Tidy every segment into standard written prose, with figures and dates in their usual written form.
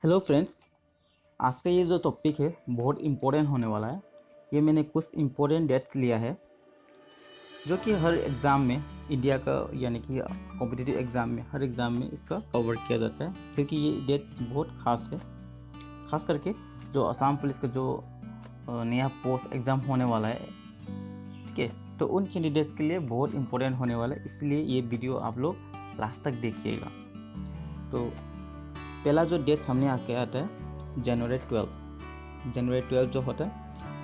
Hello friends, आज का ये जो टॉपिक है बहुत इम्पोर्टेंट होने वाला है। ये मैंने कुछ इम्पोर्टेंट डेट्स लिया है जो कि हर एग्ज़ाम में इंडिया का यानी कि कॉम्पिटिटिव एग्ज़ाम में हर एग्ज़ाम में इसका कवर किया जाता है, क्योंकि ये डेट्स बहुत ख़ास है। ख़ास करके जो असम पुलिस का जो नया पोस्ट एग्ज़ाम होने वाला है, ठीक है, तो उन कैंडिडेट्स के लिए बहुत इम्पोर्टेंट होने वाला है। इसलिए ये वीडियो आप लोग लास्ट तक देखिएगा। तो पहला जो डेट सामने आके आता है जनवरी 12 जो होता है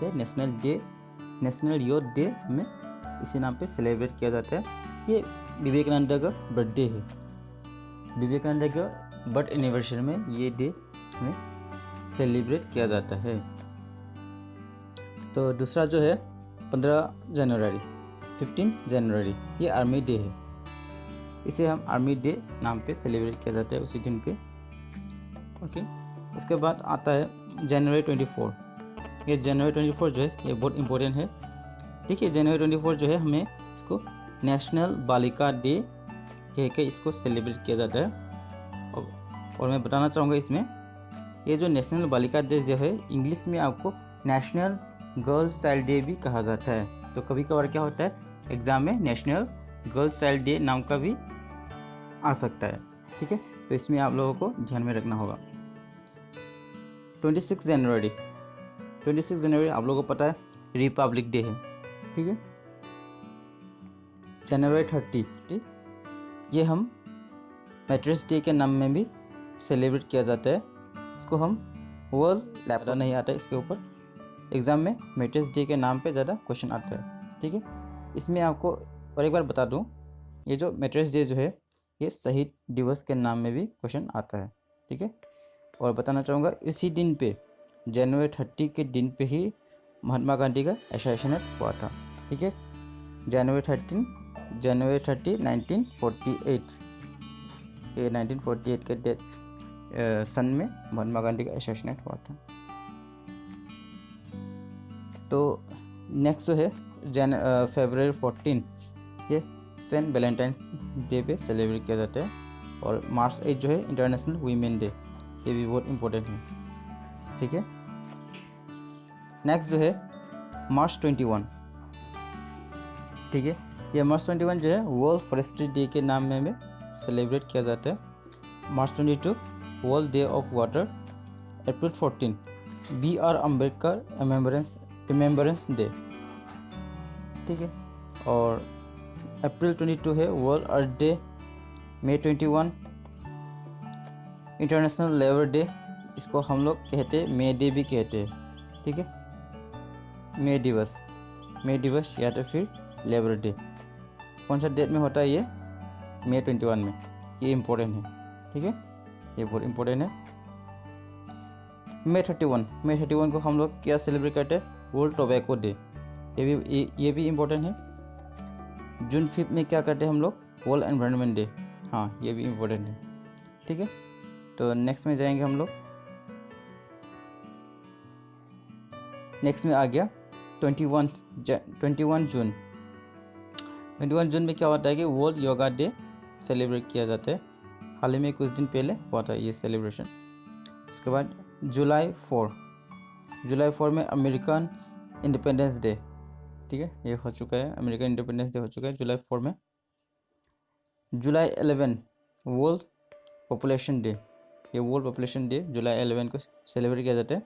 ये नेशनल यूथ डे में इसी नाम पे सेलिब्रेट किया जाता है। ये विवेकानंद का बर्थडे है। विवेकानंद का बर्थ एनिवर्सरी में ये डे में सेलिब्रेट किया जाता है। तो दूसरा जो है 15 जनवरी ये आर्मी डे है। इसे हम आर्मी डे नाम पे सेलिब्रेट किया जाता है उसी दिन पे। ओके, उसके बाद आता है जनवरी 24। ये जनवरी 24 जो है ये बहुत इम्पोर्टेंट है। ठीक है, जनवरी 24 जो है हमें इसको नेशनल बालिका डे कह के इसको सेलिब्रेट किया जाता है। और मैं बताना चाहूँगा इसमें ये जो नेशनल बालिका डे जो है इंग्लिश में आपको नेशनल गर्ल्स चाइल्ड डे भी कहा जाता है। तो कभी कभार क्या होता है एग्ज़ाम में नेशनल गर्ल्स चाइल्ड डे नाम का भी आ सकता है। ठीक है, तो इसमें आप लोगों को ध्यान में रखना होगा। 26 जनवरी आप लोगों को पता है रिपब्लिक डे है। ठीक है, जनवरी 30 ठीक ये हम मैट्रिक्स डे के नाम में भी सेलिब्रेट किया जाता है। इसको हम वर्ल्ड लैपटॉप नहीं आता है इसके ऊपर। एग्ज़ाम में मैट्रिक्स डे के नाम पे ज़्यादा क्वेश्चन आता है। ठीक है, इसमें आपको और एक बार बता दूं, ये जो मैट्रिक्स डे जो है ये शहीद दिवस के नाम में भी क्वेश्चन आता है। ठीक है, और बताना चाहूँगा इसी दिन पे जनवरी 30 के दिन पे ही महात्मा गांधी का असैसिनेट हुआ था। ठीक है, जनवरी 30 1948 ये 1948 के डेट सन में महात्मा गांधी का असैसिनेट हुआ था। तो नेक्स्ट जो है फरवरी 14 ये सेंट वैलेंटाइंस डे पे सेलिब्रेट किया जाता है। और मार्च 8 जो है इंटरनेशनल वीमेन डे, ये भी बहुत इम्पोर्टेंट है। ठीक है, नेक्स्ट जो है मार्च 21। ठीक है, ये मार्च 21 जो है वर्ल्ड फॉरेस्ट्री डे के नाम में सेलिब्रेट किया जाता है। मार्च 22 world day of water. April 14 BR Ambedkar remembrance day. ठीक है, और अप्रैल 22 है वर्ल्ड अर्थ डे। मई 21 इंटरनेशनल लेबर डे, इसको हम लोग कहते हैं मे डे भी कहते हैं। ठीक है, मे दिवस या तो फिर लेबर डे। कौन सा डेट में होता है ये मई 21 में, ये इम्पोर्टेंट है। ठीक है, ये बहुत इम्पोर्टेंट है। मई 31 को हम लोग क्या सेलिब्रेट करते हैं वर्ल्ड टोबैको डे, ये भी इम्पोर्टेंट है। जून 5 में क्या करते हैं हम लोग वर्ल्ड एनवायरनमेंट डे, हाँ ये भी इम्पोर्टेंट है। ठीक है, तो नेक्स्ट में जाएंगे हम लोग। नेक्स्ट में आ गया 21 जून में क्या होता है कि वर्ल्ड योगा डे सेलिब्रेट किया जाता है। हाल ही में कुछ दिन पहले हुआ था ये सेलिब्रेशन। इसके बाद जुलाई 4 में अमेरिकन इंडिपेंडेंस डे। ठीक है, ये हो चुका है, अमेरिकन इंडिपेंडेंस डे हो चुका है जुलाई 4 में। जुलाई 11 वर्ल्ड पॉपुलेशन डे, ये वर्ल्ड पॉपुलेशन डे जुलाई 11 को सेलिब्रेट किया जाता है।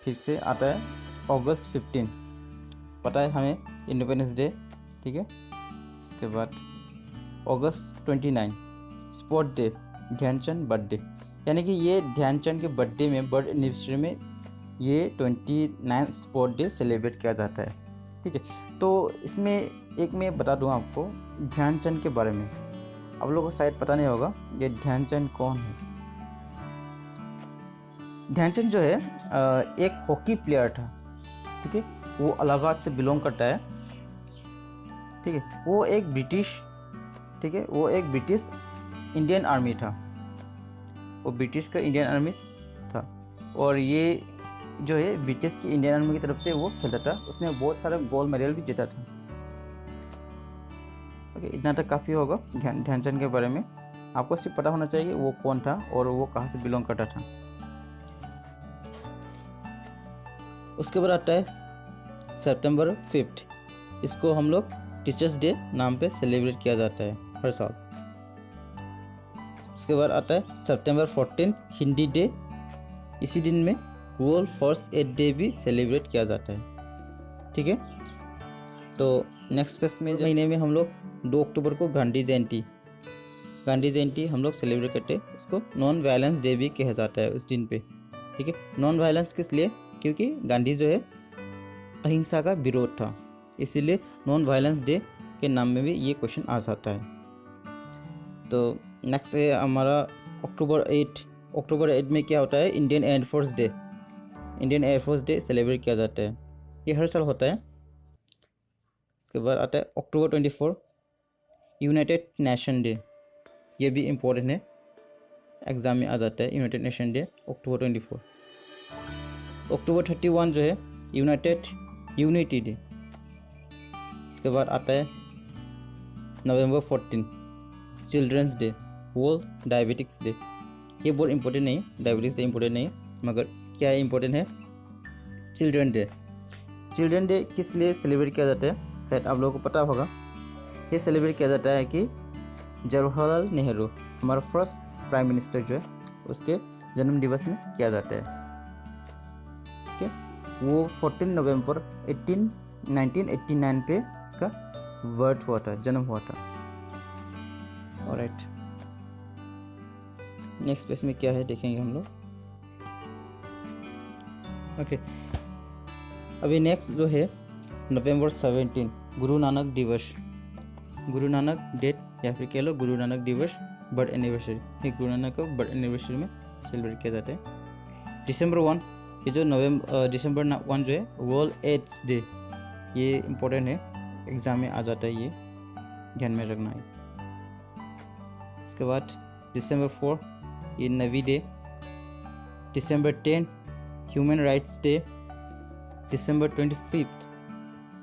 फिर से आता है अगस्त 15, पता है हमें इंडिपेंडेंस डे। ठीक है, इसके बाद अगस्त 29 स्पोर्ट डे, ध्यानचंद बर्थडे, यानी कि ये ध्यानचंद के बर्थडे में बर्थ एनिवर्सरी में ये 29 स्पोर्ट डे सेलिब्रेट किया जाता है। ठीक है, तो इसमें एक मैं बता दूं आपको ध्यानचंद के बारे में। आप लोगों को शायद पता नहीं होगा ये ध्यानचंद कौन है। ध्यानचंद जो है एक हॉकी प्लेयर था। ठीक है, वो इलाहाबाद से बिलोंग करता है। ठीक है, वो एक ब्रिटिश इंडियन आर्मी था। वो ब्रिटिश का इंडियन आर्मी था, और ये जो है ब्रिटिश की इंडियन आर्मी की तरफ से वो खेलता था। उसने बहुत सारे गोल्ड मेडल भी जीता था। ओके, इतना तक काफ़ी होगा ध्यानचंद के बारे में। आपको सिर्फ पता होना चाहिए वो कौन था और वो कहाँ से बिलोंग करता था। उसके बाद आता है सितंबर 5। इसको हम लोग टीचर्स डे नाम पे सेलिब्रेट किया जाता है हर साल। उसके बाद आता है सितंबर 14 हिंदी डे। इसी दिन में वर्ल्ड फर्स्ट एड डे भी सेलिब्रेट किया जाता है। ठीक है, तो नेक्स्ट पेज में महीने में हम लोग 2 अक्टूबर को गांधी जयंती हम लोग सेलिब्रेट करते हैं। इसको नॉन वायलेंस डे भी कहा जाता है उस दिन पे। ठीक है, नॉन वायलेंस किस लिए? क्योंकि गांधी जो है अहिंसा का विरोध था, इसीलिए नॉन वायलेंस डे के नाम में भी ये क्वेश्चन आ जाता है। तो नेक्स्ट है हमारा अक्टूबर 8 में क्या होता है? इंडियन एयरफोर्स डे सेलिब्रेट किया जाता है। ये हर साल होता है। इसके बाद आता है अक्टूबर 24 यूनाइटेड नेशन डे। ये भी इम्पोर्टेंट है, एग्जाम में आ जाता है United Nation Day October 24। October 31 जो है यूनिटी डे। इसके बाद आता है November 14 Children's Day, World Diabetics Day. ये बहुत इंपॉर्टेंट नहीं, डायबिटिक्स इंपॉर्टेंट नहीं, मगर क्या है इंपॉर्टेंट है? चिल्ड्रन डे किस लिए सेलिब्रेट किया जाता है? शायद आप लोगों को पता होगा। ये सेलिब्रेट किया जाता है कि जवाहरलाल नेहरू हमारा फर्स्ट प्राइम मिनिस्टर जो है उसके जन्म दिवस में किया जाता है। ठीक है, वो 14 नवंबर 1989 पे उसका बर्थ हुआ था, जन्म हुआ था। ऑलराइट, नेक्स्ट पेज में क्या है देखेंगे हम लोग। ओके, अभी नेक्स्ट जो है नवंबर 17 गुरु नानक डेट या फिर कह लो गुरु नानक दिवस बर्थ एनिवर्सरी। ये गुरु नानक को बर्थ एनिवर्सरी में सेलिब्रेट किया जाता है। डिसम्बर 1, ये जो डिसम्बर 1 जो है वर्ल्ड एड्स डे। ये इम्पोर्टेंट है, एग्जाम में आ जाता है, ये ध्यान में रखना है। इसके बाद डिसम्बर 4 ये navy day. December 10 human rights day. December 25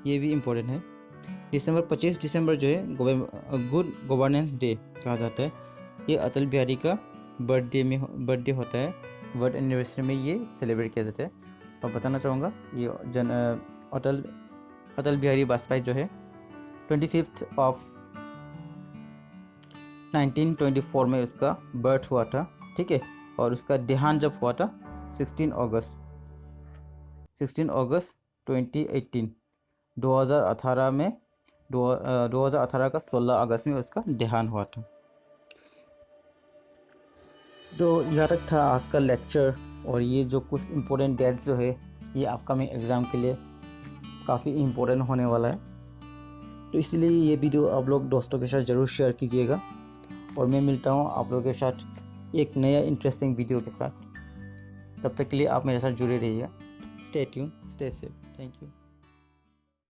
ये भी इम्पोर्टेंट है। दिसंबर 25 दिसंबर जो है गुड गवर्नेंस डे कहा जाता है। ये अटल बिहारी का बर्थडे होता है, बर्थ एनिवर्सरी में ये सेलिब्रेट किया जाता है। और बताना चाहूँगा ये अटल बिहारी वाजपेयी जो है 25 ऑफ 1924 में उसका बर्थ हुआ था। ठीक है, और उसका देहांत जब हुआ था 16 अगस्त 2018 2018 में 2018 का 16 अगस्त में उसका देहांत हुआ था। तो यहाँ तक था आज का लेक्चर। और ये जो कुछ इम्पोर्टेंट डेट्स जो है ये अपकमिंग एग्ज़ाम के लिए काफ़ी इम्पोर्टेंट होने वाला है। तो इसलिए ये वीडियो आप लोग दोस्तों के साथ ज़रूर शेयर कीजिएगा। और मैं मिलता हूँ आप लोगों के साथ एक नया इंटरेस्टिंग वीडियो के साथ। तब तक के लिए आप मेरे साथ जुड़े रहिएगा। Stay tune, stay safe. Thank you.